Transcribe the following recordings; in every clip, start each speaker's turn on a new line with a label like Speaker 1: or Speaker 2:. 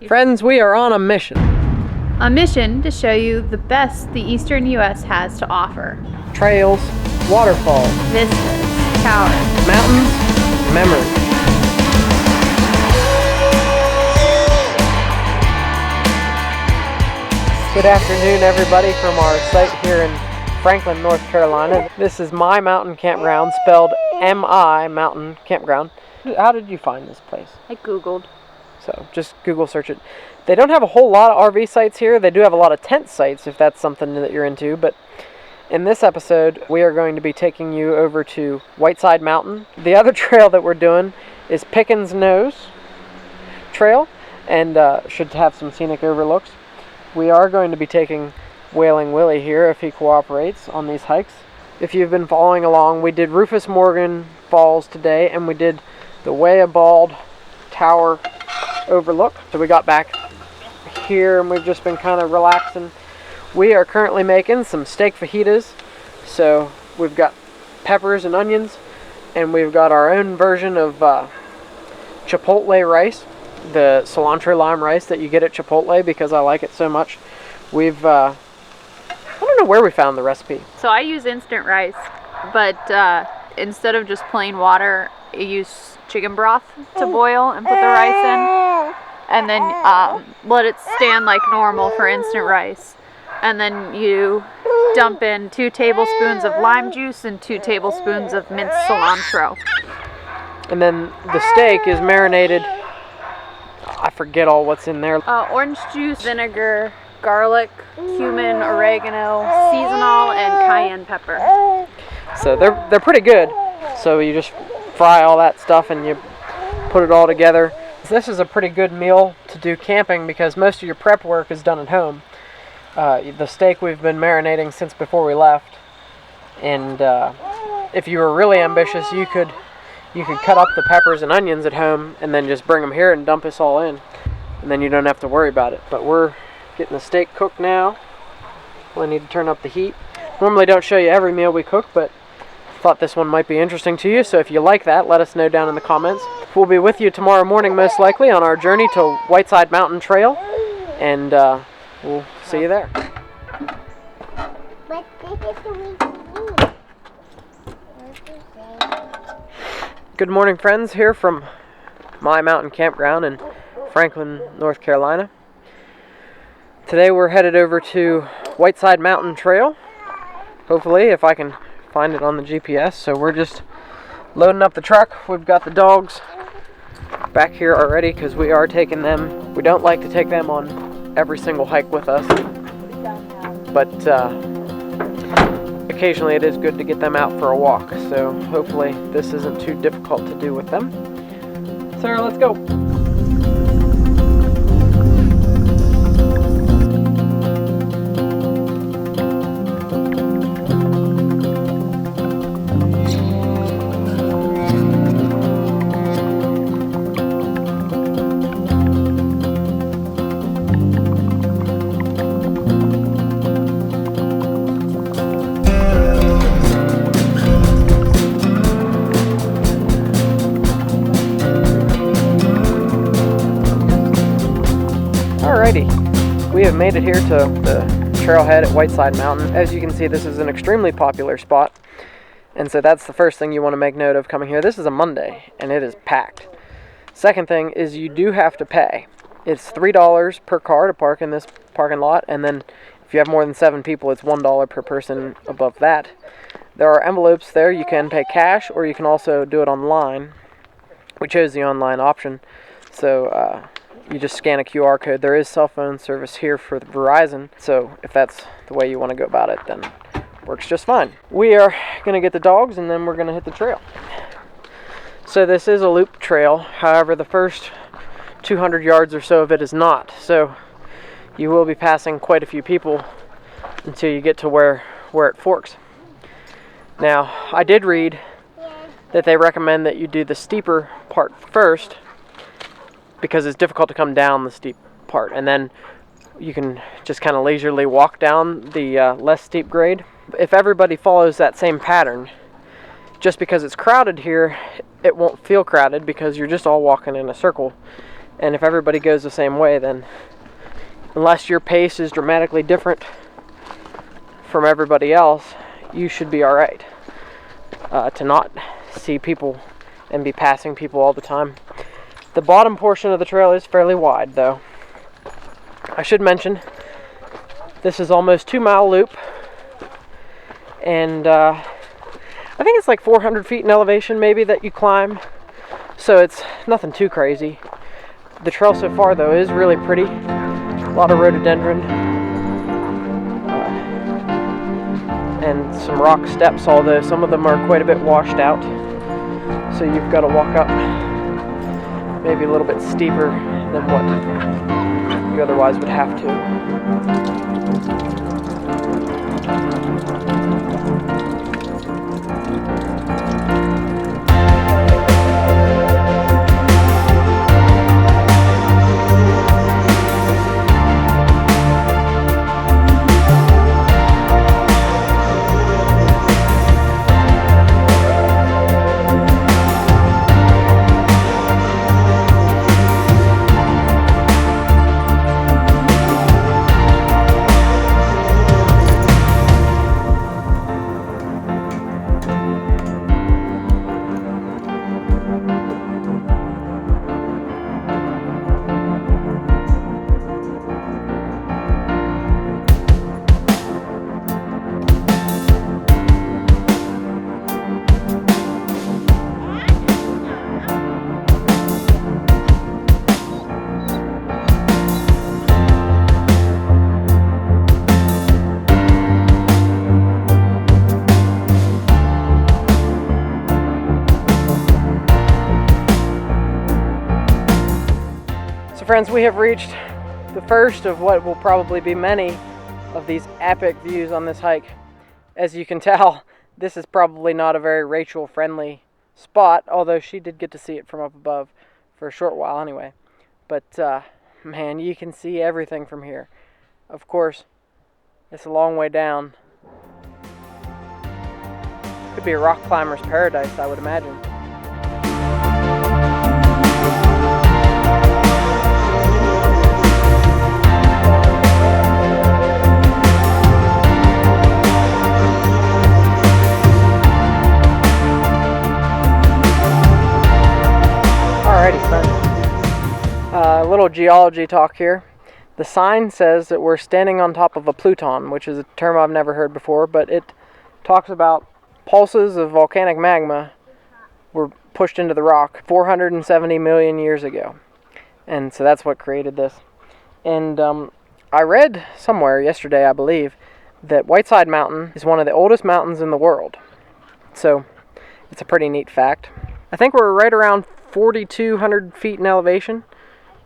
Speaker 1: Friends, we are on a mission.
Speaker 2: A mission to show you the best the eastern U.S. has to offer.
Speaker 1: Trails, waterfalls,
Speaker 2: Vistas, towers,
Speaker 1: mountains, memories. Good afternoon, everybody, from our site here in Franklin, North Carolina. This is Mi Mountain Campground, spelled M-I Mountain Campground. How did you find this place?
Speaker 2: I Googled.
Speaker 1: So just Google search it. They don't have a whole lot of RV sites here. They do have a lot of tent sites if that's something that you're into. But in this episode, we are going to be taking you over to Whiteside Mountain. The other trail that we're doing is Pickens Nose Trail, and should have some scenic overlooks. We are going to be taking Wailing Willie here if he cooperates on these hikes. If you've been following along, we did Rufus Morgan Falls today, and we did the Way-a-Bald Tower overlook. So we got back here and we've just been kind of relaxing. We are currently making some steak fajitas. So we've got peppers and onions, and we've got our own version of chipotle rice, the cilantro lime rice that you get at Chipotle because I like it so much. We've I don't know where we found the recipe.
Speaker 2: So I use instant rice, but instead of just plain water, I use chicken broth to boil and put the rice in, and then let it stand like normal for instant rice. And then you dump in 2 tablespoons of lime juice and 2 tablespoons of minced cilantro.
Speaker 1: And then the steak is marinated. I forget all what's in there.
Speaker 2: Orange juice, vinegar, garlic, cumin, oregano, seasonal, and cayenne pepper.
Speaker 1: So they're pretty good. So you just fry all that stuff and you put it all together. So this is a pretty good meal to do camping because most of your prep work is done at home. The steak we've been marinating since before we left, and if you were really ambitious, you could cut up the peppers and onions at home and then just bring them here and dump this all in, and then you don't have to worry about it. But we're getting the steak cooked now. I need to turn up the heat. Normally don't show you every meal we cook, but thought this one might be interesting to you, so if you like that, let us know down in the comments. We'll be with you tomorrow morning most likely on our journey to Whiteside Mountain Trail, and we'll see you there. Good morning, friends, here from Mi Mountain Campground in Franklin, North Carolina. Today we're headed over to Whiteside Mountain Trail, hopefully, if I can find it on the GPS. So we're just loading up the truck. We've got the dogs back here already because we are taking them. We don't like to take them on every single hike with us, but occasionally it is good to get them out for a walk. So hopefully this isn't too difficult to do with them. Sarah, let's go. We have made it here to the trailhead at Whiteside Mountain. As you can see, this is an extremely popular spot, and so that's the first thing you want to make note of coming here. This is a Monday, and it is packed. Second thing is you do have to pay. It's $3 per car to park in this parking lot, and then if you have more than 7 people, it's $1 per person above that. There are envelopes there. You can pay cash, or you can also do it online. We chose the online option, so you just scan a QR code. There is cell phone service here for Verizon, so if that's the way you want to go about it, then it works just fine. We are going to get the dogs, and then we're going to hit the trail. So this is a loop trail. However, the first 200 yards or so of it is not. So you will be passing quite a few people until you get to where it forks. Now, I did read that they recommend that you do the steeper part first, because it's difficult to come down the steep part, and then you can just kind of leisurely walk down the less steep grade. If everybody follows that same pattern, just because it's crowded here, it won't feel crowded because you're just all walking in a circle. And if everybody goes the same way, then unless your pace is dramatically different from everybody else, you should be alright. To not see people and be passing people all the time. The bottom portion of the trail is fairly wide, though. I should mention, this is almost 2-mile loop, and I think it's like 400 feet in elevation maybe that you climb, so it's nothing too crazy. The trail so far, though, is really pretty. A lot of rhododendron and some rock steps, although some of them are quite a bit washed out, so you've got to walk up maybe a little bit steeper than what you otherwise would have to. Friends, we have reached the first of what will probably be many of these epic views on this hike. As you can tell, this is probably not a very Rachel friendly spot, although she did get to see it from up above for a short while anyway. But man, you can see everything from here. Of course, it's a long way down. Could be a rock climber's paradise, I would imagine. Alrighty, friends. A little geology talk here. The sign says that we're standing on top of a pluton, which is a term I've never heard before, but it talks about pulses of volcanic magma were pushed into the rock 470 million years ago. And so that's what created this. And I read somewhere yesterday, I believe, that Whiteside Mountain is one of the oldest mountains in the world. So it's a pretty neat fact. I think we're right around 4,200 feet in elevation,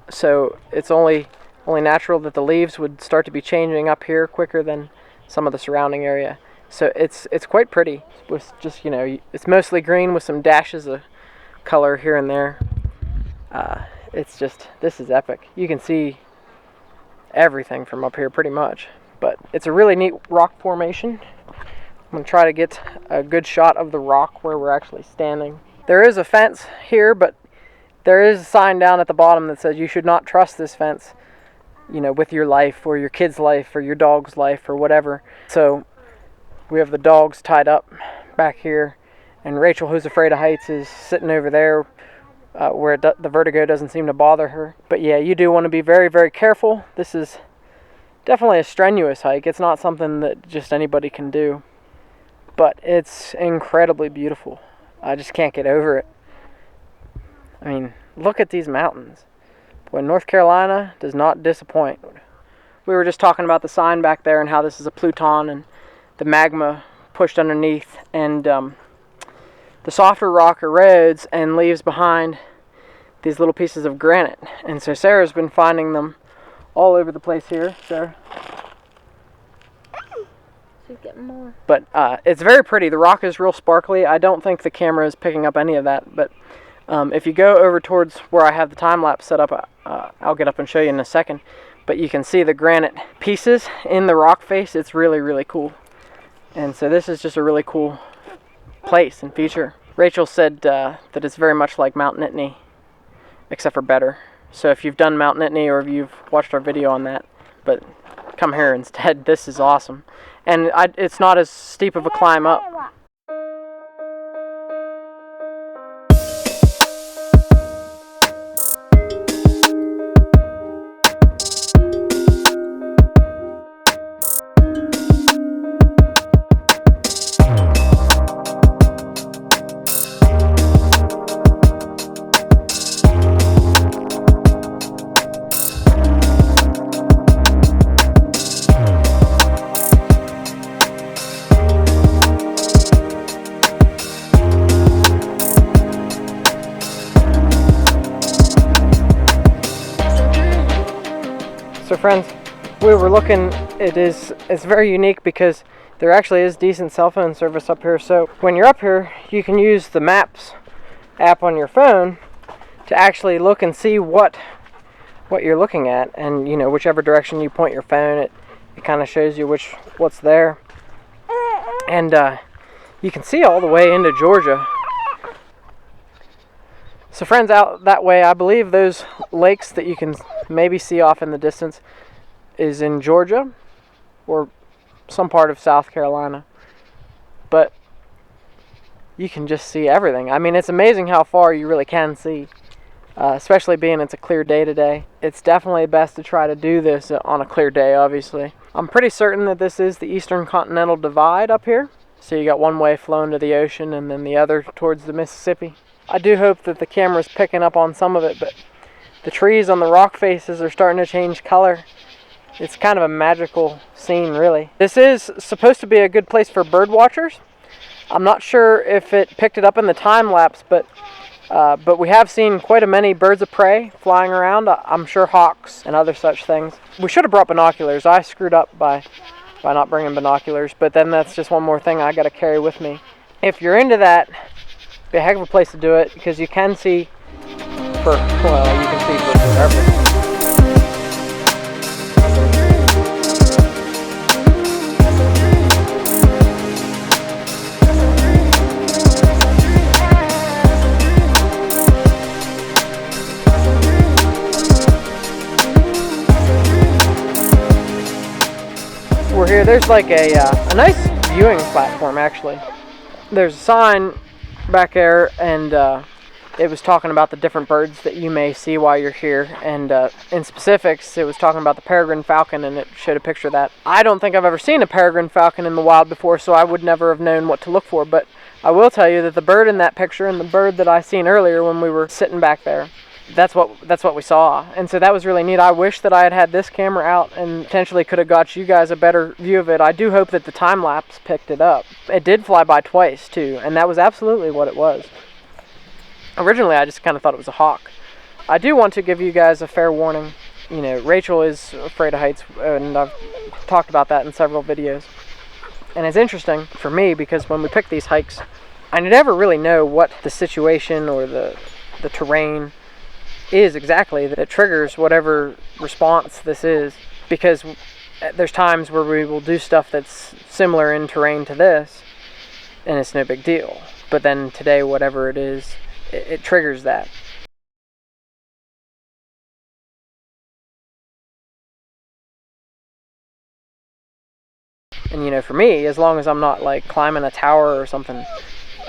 Speaker 1: so it's only natural that the leaves would start to be changing up here quicker than some of the surrounding area. So it's quite pretty, with just, it's mostly green with some dashes of color here and there. This is epic. You can see everything from up here pretty much, but it's a really neat rock formation. I'm going to try to get a good shot of the rock where we're actually standing. There is a fence here, but there is a sign down at the bottom that says you should not trust this fence, with your life or your kid's life or your dog's life or whatever. So we have the dogs tied up back here, and Rachel, who's afraid of heights, is sitting over there where the vertigo doesn't seem to bother her. But yeah, you do want to be very, very careful. This is definitely a strenuous hike. It's not something that just anybody can do, but it's incredibly beautiful. I just can't get over it. I mean, look at these mountains. Boy, North Carolina does not disappoint. We were just talking about the sign back there and how this is a pluton and the magma pushed underneath, and the softer rock erodes and leaves behind these little pieces of granite. And so Sarah's been finding them all over the place here. Sarah?
Speaker 2: She's getting more.
Speaker 1: But it's very pretty. The rock is real sparkly. I don't think the camera is picking up any of that, but if you go over towards where I have the time lapse set up, I'll get up and show you in a second, but you can see the granite pieces in the rock face. It's really, really cool. And so this is just a really cool place and feature. Rachel said that it's very much like Mount Nittany, except for better. So if you've done Mount Nittany or if you've watched our video on that, but come here instead, this is awesome. And it's not as steep of a climb up. So friends, we were looking, it's very unique because there actually is decent cell phone service up here. So when you're up here, you can use the Maps app on your phone to actually look and see what you're looking at, and you know, whichever direction you point your phone, it kind of shows you what's there. And you can see all the way into Georgia. So friends, out that way, I believe those lakes that you can maybe see off in the distance is in Georgia or some part of South Carolina. But you can just see everything. I mean, it's amazing how far you really can see, especially being it's a clear day today. It's definitely best to try to do this on a clear day, obviously. I'm pretty certain that this is the Eastern Continental Divide up here. So you got one way flowing to the ocean and then the other towards the Mississippi. I do hope that the camera's picking up on some of it, but the trees on the rock faces are starting to change color. It's kind of a magical scene, really. This is supposed to be a good place for bird watchers. I'm not sure if it picked it up in the time lapse, but we have seen quite a many birds of prey flying around. I'm sure hawks and other such things. We should have brought binoculars. I screwed up by not bringing binoculars, but then that's just one more thing I got to carry with me. If you're into that, be a heck of a place to do it because you can see for forever. We're here. There's like a nice viewing platform actually. There's a sign back there, and it was talking about the different birds that you may see while you're here, and in specifics it was talking about the peregrine falcon, and it showed a picture of that. I don't think I've ever seen a peregrine falcon in the wild before, so I would never have known what to look for, but I will tell you that the bird in that picture and the bird that I seen earlier when we were sitting back there, that's what we saw. And so that was really neat. I wish that I had this camera out and potentially could have got you guys a better view of it. I do hope that the time lapse picked it up. It did fly by twice too, and that was absolutely what it was. Originally I just kind of thought it was a hawk. I do want to give you guys a fair warning. You know, Rachel is afraid of heights, and I've talked about that in several videos. And it's interesting for me because when we pick these hikes, I never really know what the situation or the terrain is exactly that triggers whatever response this is, because there's times where we will do stuff that's similar in terrain to this and it's no big deal, but then today whatever it is, it triggers that. And you know, for me, as long as I'm not like climbing a tower or something,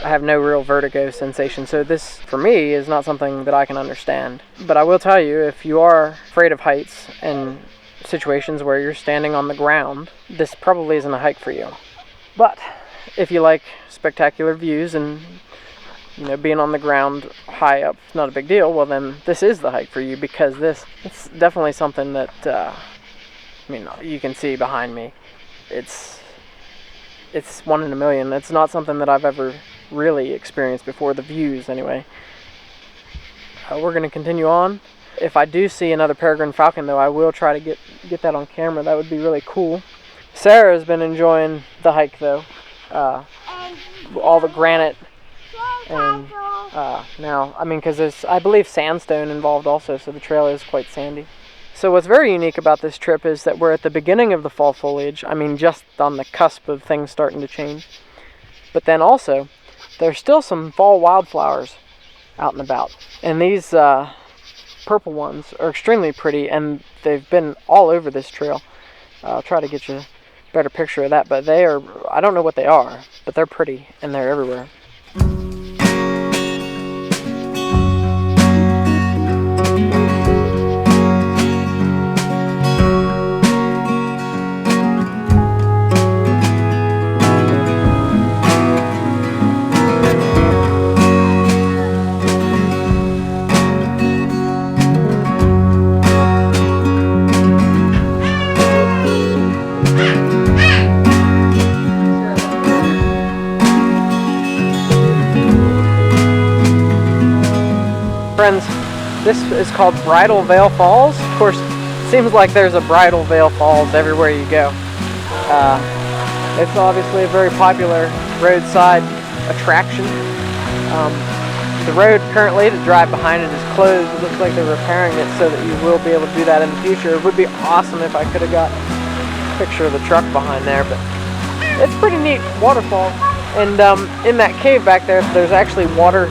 Speaker 1: I have no real vertigo sensation, so this, for me, is not something that I can understand. But I will tell you, if you are afraid of heights and situations where you're standing on the ground, this probably isn't a hike for you. But if you like spectacular views and, you know, being on the ground high up is not a big deal, well then this is the hike for you, because it's definitely something that, I mean, you can see behind me. It's one in a million. It's not something that I've ever really experienced before, the views anyway. We're going to continue on. If I do see another peregrine falcon though, I will try to get that on camera. That would be really cool. Sarah's been enjoying the hike though. All the granite and now, I mean, because there's, I believe, sandstone involved also, so the trail is quite sandy. So what's very unique about this trip is that we're at the beginning of the fall foliage. I mean, just on the cusp of things starting to change. But then also, there's still some fall wildflowers out and about. And these purple ones are extremely pretty, and they've been all over this trail. I'll try to get you a better picture of that, but they are, I don't know what they are, but they're pretty, and they're everywhere. Friends, this is called Bridal Veil Falls. Of course, it seems like there's a Bridal Veil Falls everywhere you go. It's obviously a very popular roadside attraction. The road currently to drive behind it is closed. It looks like they're repairing it so that you will be able to do that in the future. It would be awesome if I could have got a picture of the truck behind there, but it's pretty neat waterfall. And in that cave back there, there's actually water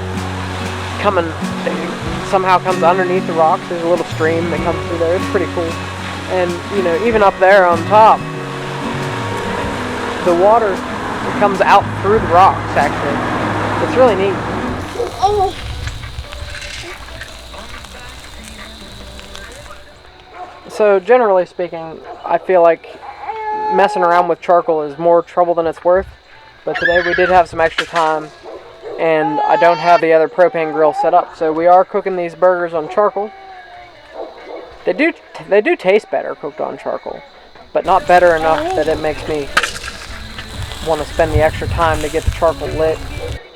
Speaker 1: coming, somehow comes underneath the rocks. There's a little stream that comes through there. It's pretty cool. And you know, even up there on top, the water comes out through the rocks actually. It's really neat. So generally speaking, I feel like messing around with charcoal is more trouble than it's worth. But today we did have some extra time, and I don't have the other propane grill set up, so we are cooking these burgers on charcoal. They do taste better cooked on charcoal, but not better enough that it makes me want to spend the extra time to get the charcoal lit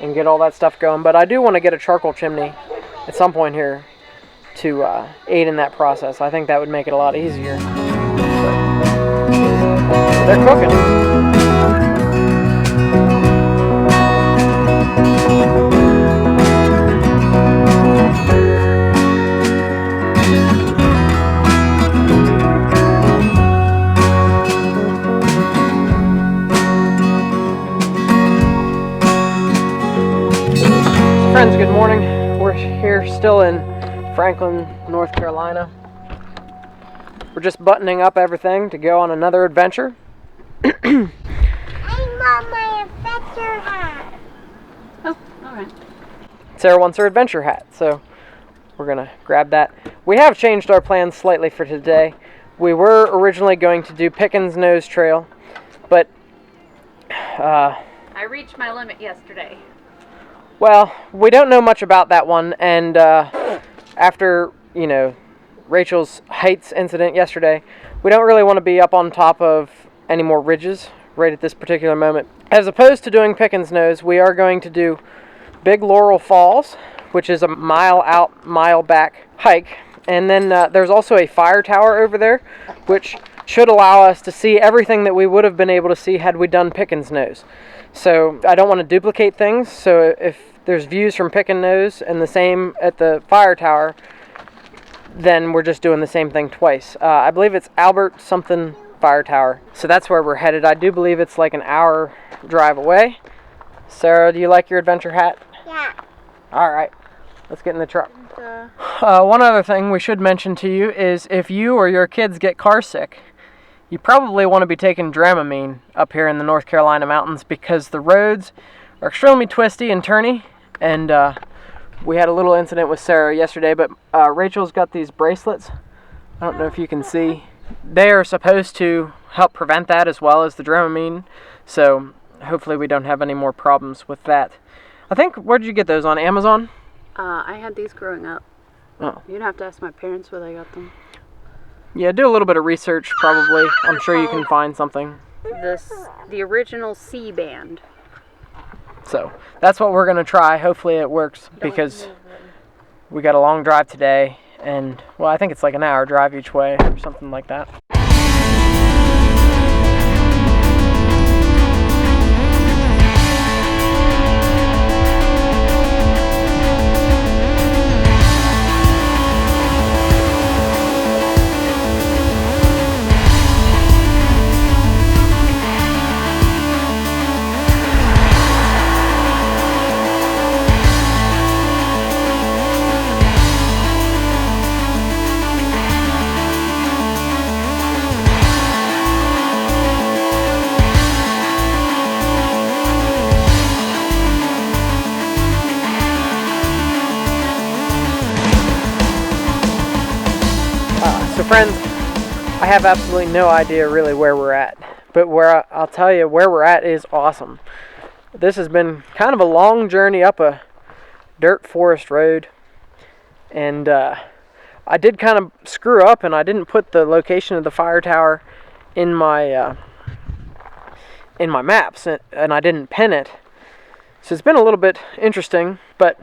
Speaker 1: and get all that stuff going. But I do want to get a charcoal chimney at some point here to aid in that process. I think that would make it a lot easier. So they're cooking. Friends, good morning. We're here still in Franklin, North Carolina. We're just buttoning up everything to go on another adventure.
Speaker 3: I want my adventure hat.
Speaker 2: Oh, alright.
Speaker 1: Sarah wants her adventure hat, so we're gonna grab that. We have changed our plans slightly for today. We were originally going to do Pickens Nose Trail, but
Speaker 2: I reached my limit yesterday.
Speaker 1: well, we don't know much about that one, and after, you know, Rachel's heights incident yesterday, we don't really want to be up on top of any more ridges right at this particular moment. As opposed to doing Pickens Nose, we are going to do Big Laurel Falls, which is a mile out, mile back hike, and then there's also a fire tower over there, which should allow us to see everything that we would have been able to see had we done Pickens Nose. So I don't want to duplicate things, so if there's views from Pickens Nose and the same at the fire tower, then we're just doing the same thing twice. I believe it's Albert something fire tower, so that's where we're headed. I do believe it's like an hour drive away. Sarah, do you like your adventure hat?
Speaker 3: Yeah.
Speaker 1: Alright, let's get in the truck. One other thing we should mention to you is if you or your kids get car sick, you probably want to be taking Dramamine up here in the North Carolina mountains because the roads are extremely twisty and turny, and we had a little incident with Sarah yesterday, but Rachel's got these bracelets. I don't know if you can see. They are supposed to help prevent that as well as the Dramamine, so hopefully we don't have any more problems with that. I think, where did you get those, on Amazon?
Speaker 4: I had these growing up.
Speaker 1: Oh.
Speaker 4: You'd have to ask my parents where they got them.
Speaker 1: Yeah, do a little bit of research probably. I'm sure you can find something.
Speaker 4: The original C band.
Speaker 1: So that's what we're going to try. Hopefully it works because we got a long drive today, and well, I think it's like an hour drive each way or something like that. friends, I have absolutely no idea really where we're at, but I'll tell you where we're at is awesome. This has been kind of a long journey up a dirt forest road, and I did kind of screw up, and I didn't put the location of the fire tower in my maps, and I didn't pin it. So it's been a little bit interesting, but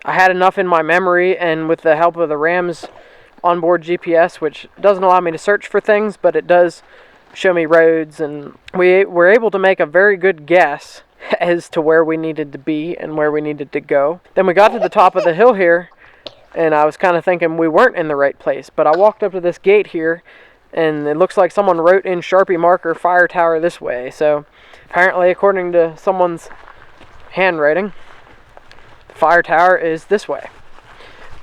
Speaker 1: I had enough in my memory, and with the help of the Ram's onboard GPS, which doesn't allow me to search for things, but it does show me roads, and we were able to make a very good guess as to where we needed to be and where we needed to go. Then we got to the top of the hill here, and I was kind of thinking we weren't in the right place, but I walked up to this gate here, and it looks like someone wrote in Sharpie marker fire tower this way. So apparently, according to someone's handwriting, the fire tower is this way.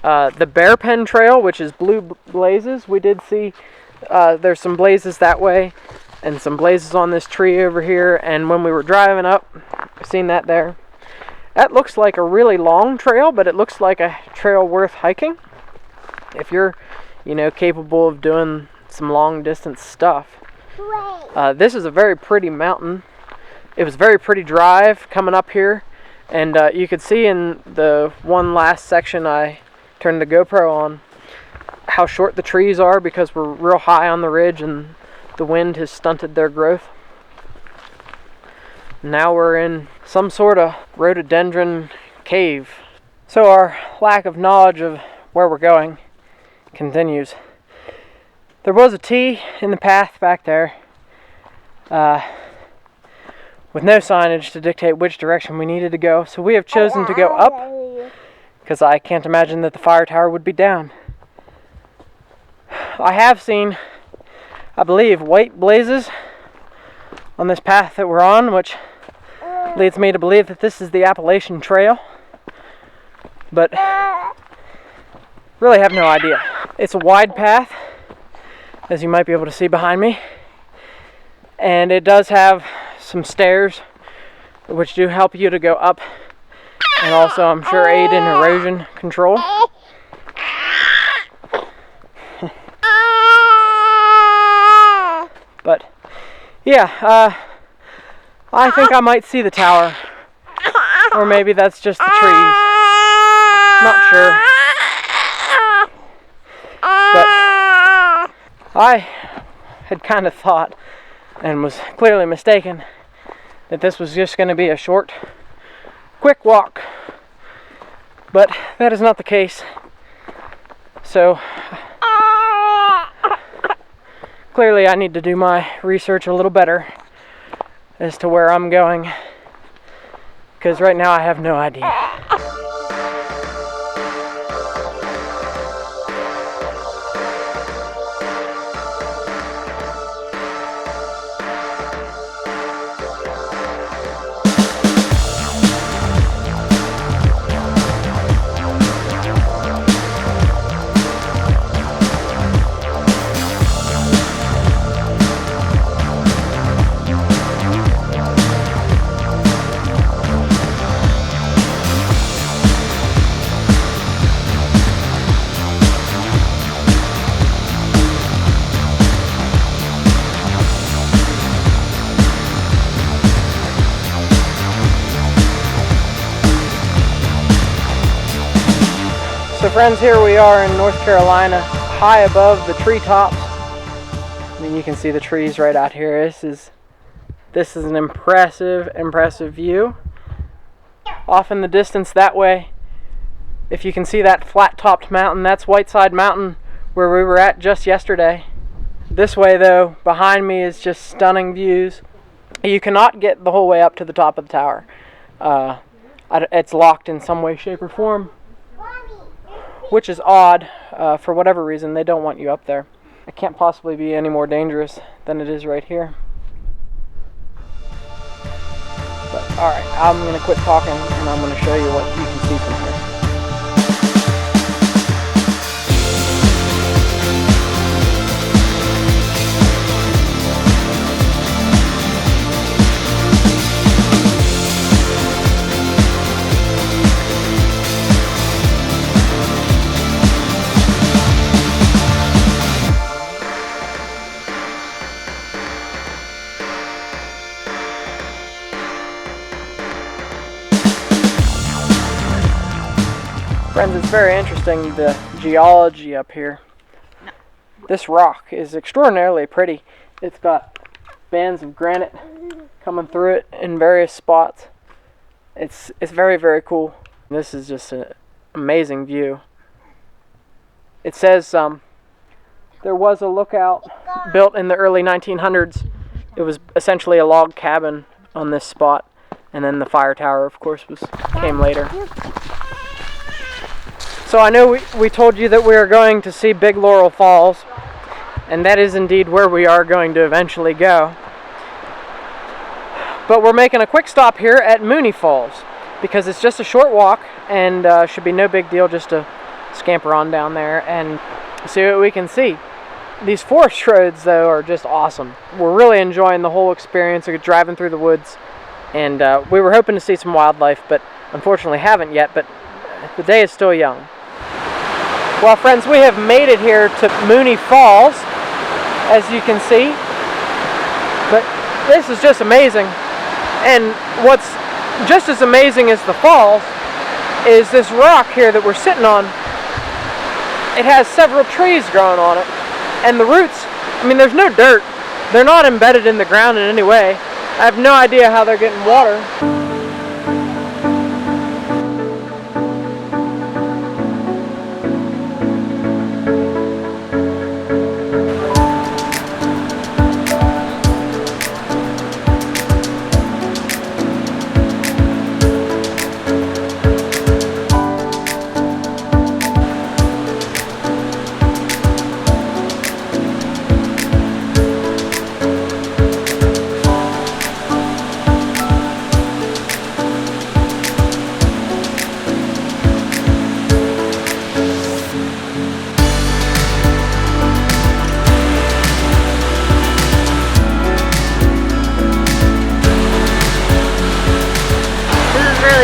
Speaker 1: The Bear Pen Trail, which is blue blazes, we did see there's some blazes that way and some blazes on this tree over here, and when we were driving up, seen that there. That looks like a really long trail, but it looks like a trail worth hiking if you're, capable of doing some long distance stuff. This is a very pretty mountain. It was a very pretty drive coming up here, and you could see in the one last section I turned the GoPro on how short the trees are because we're real high on the ridge and the wind has stunted their growth. Now we're in some sort of rhododendron cave. So our lack of knowledge of where we're going continues. There was a T in the path back there with no signage to dictate which direction we needed to go, so we have chosen to go up because I can't imagine that the fire tower would be down. I have seen, I believe, white blazes on this path that we're on, which leads me to believe that this is the Appalachian Trail, but really have no idea. It's a wide path, as you might be able to see behind me, and it does have some stairs which do help you to go up and also, I'm sure, aid in erosion control. But yeah, I think I might see the tower, or maybe that's just the trees. Not sure. But I had kind of thought, and was clearly mistaken, that this was just going to be a short, quick walk. But that is not the case. So clearly I need to do my research a little better as to where I'm going, because right now I have no idea. So friends, here we are in North Carolina, high above the treetops. I mean, you can see the trees right out here. This is an impressive view. Off in the distance that way, if you can see that flat-topped mountain, that's Whiteside Mountain, where we were at just yesterday. This way though, behind me is just stunning views. You cannot get the whole way up to the top of the tower. It's locked in some way, shape, or form, which is odd. For whatever reason, they don't want you up there. It can't possibly be any more dangerous than it is right here. But alright, I'm going to quit talking and I'm going to show you what you can see from here. Friends, it's very interesting, the geology up here. This rock is extraordinarily pretty. It's got bands of granite coming through it in various spots. It's very, very cool. This is just an amazing view. It says there was a lookout built in the early 1900s. It was essentially a log cabin on this spot, and then the fire tower, of course, came later. So I know we told you that we are going to see Big Laurel Falls, and that is indeed where we are going to eventually go. But we're making a quick stop here at Mooney Falls, because it's just a short walk, and should be no big deal just to scamper on down there and see what we can see. These forest roads, though, are just awesome. We're really enjoying the whole experience of driving through the woods, and we were hoping to see some wildlife, but unfortunately haven't yet, but the day is still young. Well, friends, we have made it here to Mooney Falls, as you can see, but this is just amazing. And what's just as amazing as the falls is this rock here that we're sitting on. It has several trees growing on it, and the roots, I mean, there's no dirt. They're not embedded in the ground in any way. I have no idea how they're getting water.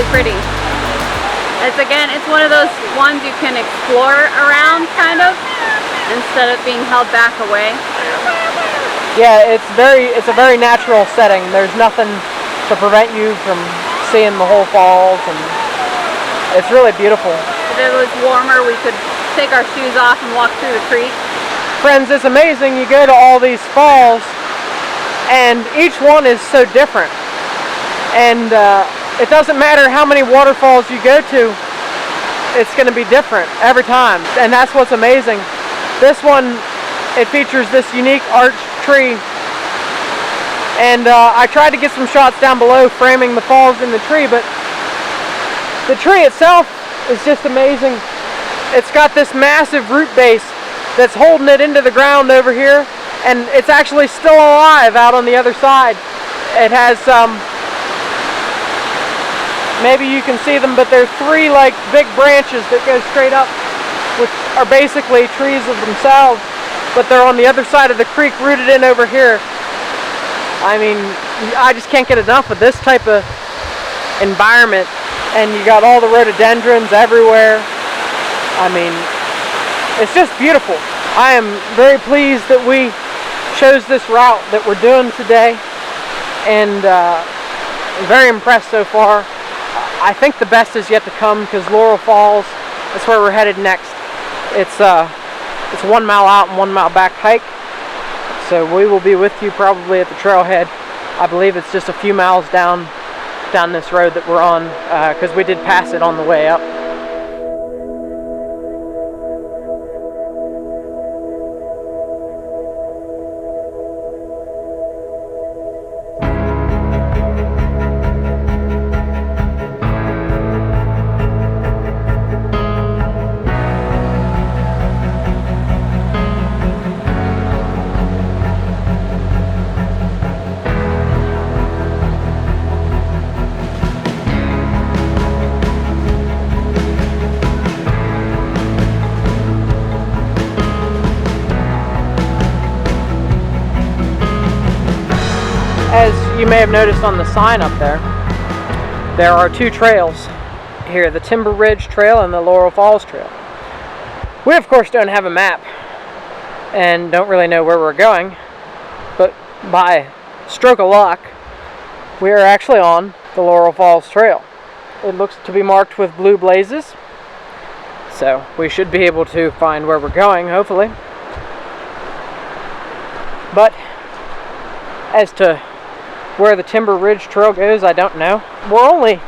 Speaker 2: Pretty. It's one of those ones you can explore around, kind of, instead of being held back away.
Speaker 1: Yeah, it's a very natural setting. There's nothing to prevent you from seeing the whole falls, and it's really beautiful.
Speaker 2: If it was warmer, we could take our shoes off and walk through the creek.
Speaker 1: Friends, it's amazing. You go to all these falls, and each one is so different. And it doesn't matter how many waterfalls you go to, it's going to be different every time. And that's what's amazing. This one, it features this unique arched tree. And I tried to get some shots down below framing the falls in the tree, but the tree itself is just amazing. It's got this massive root base that's holding it into the ground over here, and it's actually still alive out on the other side. It has maybe you can see them, but there's three like big branches that go straight up, which are basically trees of themselves, but they're on the other side of the creek, rooted in over here. I mean, I just can't get enough of this type of environment. And you got all the rhododendrons everywhere. I mean, it's just beautiful. I am very pleased that we chose this route that we're doing today, and I'm very impressed so far. I think the best is yet to come, because Laurel Falls, that's where we're headed next. It's 1 mile out and 1 mile back hike. So we will be with you probably at the trailhead. I believe it's just a few miles down this road that we're on, because we did pass it on the way up. As you may have noticed on the sign up there, there are two trails here, the Timber Ridge Trail and the Laurel Falls Trail. We of course don't have a map and don't really know where we're going, but by stroke of luck, we are actually on the Laurel Falls Trail. It looks to be marked with blue blazes, So we should be able to find where we're going, hopefully. But as to where the Timber Ridge Trail goes, I don't know. We're only,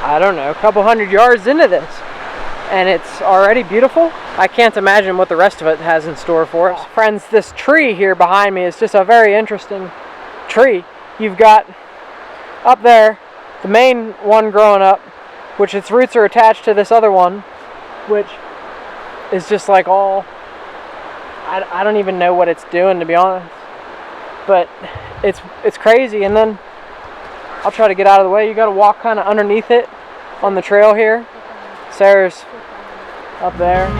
Speaker 1: I don't know, a couple hundred yards into this, and it's already beautiful. I can't imagine what the rest of it has in store for us. Friends, this tree here behind me is just a very interesting tree. You've got up there the main one growing up, which its roots are attached to this other one, which is just like all, I don't even know what it's doing, to be honest. But it's crazy. And then I'll try to get out of the way. You got to walk kind of underneath it on the trail here. Sarah's up there.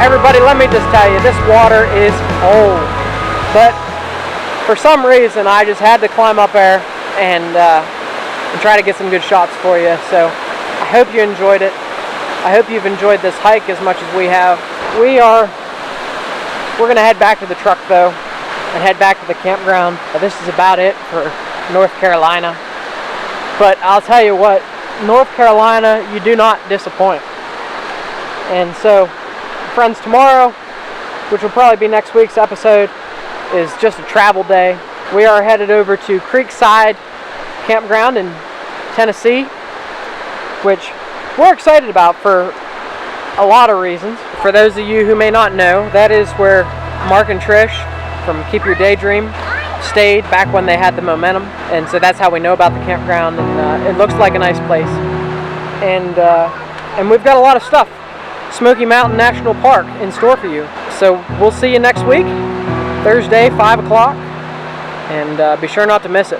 Speaker 1: Everybody, let me just tell you, this water is cold. But for some reason, I just had to climb up there and try to get some good shots for you. So I hope you enjoyed it. I hope you've enjoyed this hike as much as we have. We're gonna head back to the truck though, and head back to the campground. This is about it for North Carolina. But I'll tell you what, North Carolina, you do not disappoint. And so, friends, tomorrow, which will probably be next week's episode, is just a travel day. We are headed over to Creekside Campground in Tennessee, which we're excited about for a lot of reasons. For those of you who may not know, that is where Mark and Trish from Keep Your Daydream stayed back when they had the momentum, and so that's how we know about the campground. And it looks like a nice place, and we've got a lot of stuff, Smoky Mountain National Park, in store for you. So we'll see you next week, Thursday, 5 o'clock, and be sure not to miss it.